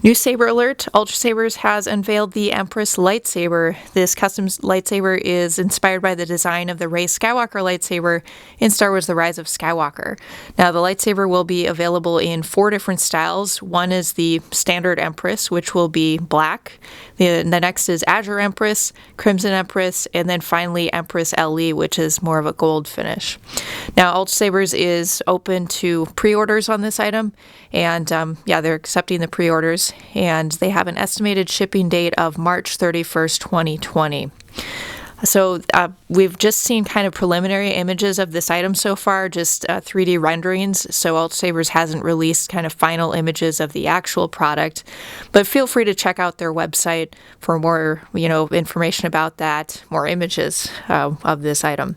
New Saber alert! Ultrsabers has unveiled the Empress lightsaber. This custom lightsaber is inspired by the design of the Rey Skywalker lightsaber in Star Wars The Rise of Skywalker. Now, the lightsaber will be available in 4 different styles. One is the standard Empress, which will be black. The next is Azure Empress, Crimson Empress, and then finally Empress LE, which is more of a gold finish. Now, Ultrsabers is open to pre-orders on this item, and they're accepting the pre-orders, and they have an estimated shipping date of March 31st, 2020. So we've just seen kind of preliminary images of this item so far, just 3D renderings. So Ultrsabers hasn't released kind of final images of the actual product, but feel free to check out their website for more, information about that, more images of this item.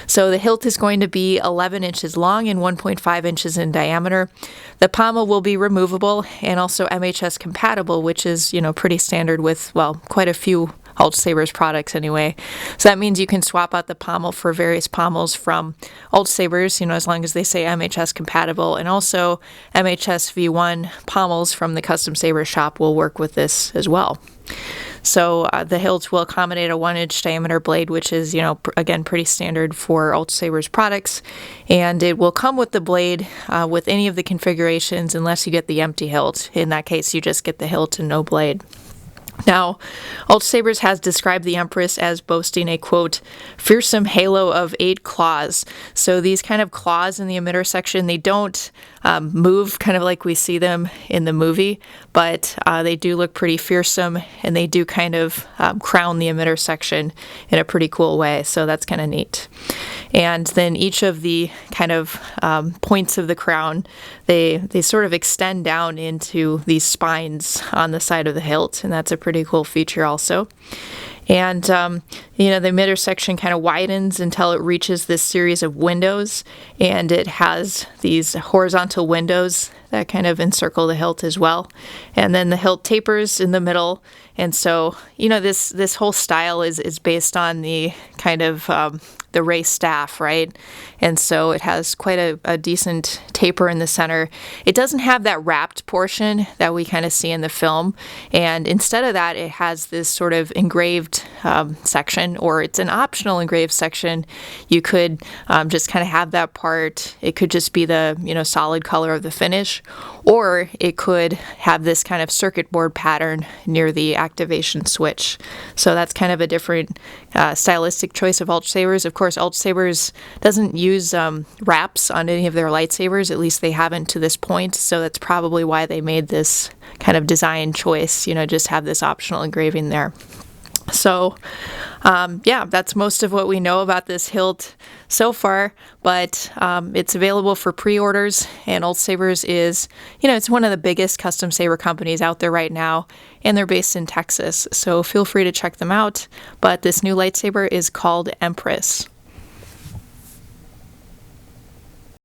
So the hilt is going to be 11 inches long and 1.5 inches in diameter. The pommel will be removable and also MHS compatible, which is, pretty standard with, quite a few Ultrsabers products anyway. So that means you can swap out the pommel for various pommels from Ultrsabers, as long as they say MHS compatible, and also MHS V1 pommels from the Custom Saber shop will work with this as well. So the hilt will accommodate a 1-inch diameter blade, which is, again, pretty standard for Ultrsabers products. And it will come with the blade with any of the configurations unless you get the empty hilt. In that case, you just get the hilt and no blade. Now, Ultrsabers has described the Empress as boasting a, quote, fearsome halo of 8 claws. So these kind of claws in the emitter section, they don't move kind of like we see them in the movie, but they do look pretty fearsome, and they do kind of crown the emitter section in a pretty cool way. So that's kind of neat. And then each of the kind of points of the crown, they sort of extend down into these spines on the side of the hilt, and that's a pretty cool feature also. And, the emitter section kind of widens until it reaches this series of windows, and it has these horizontal windows that kind of encircle the hilt as well. And then the hilt tapers in the middle. And so, this whole style is based on the kind of the Rey staff, right? And so it has quite a decent taper in the center. It doesn't have that wrapped portion that we kind of see in the film. And instead of that, it has this sort of engraved section, or it's an optional engraved section. You could just kind of have that part. It could just be the, solid color of the finish, or it could have this kind of circuit board pattern near the activation switch. So that's kind of a different stylistic choice of Ultrsabers. Of course, Ultrsabers doesn't use wraps on any of their lightsabers, at least they haven't to this point, so that's probably why they made this kind of design choice, just have this optional engraving there. So, that's most of what we know about this hilt so far, but it's available for pre-orders, and Ultrsabers is, it's one of the biggest custom saber companies out there right now, and they're based in Texas, so feel free to check them out. But this new lightsaber is called Empress.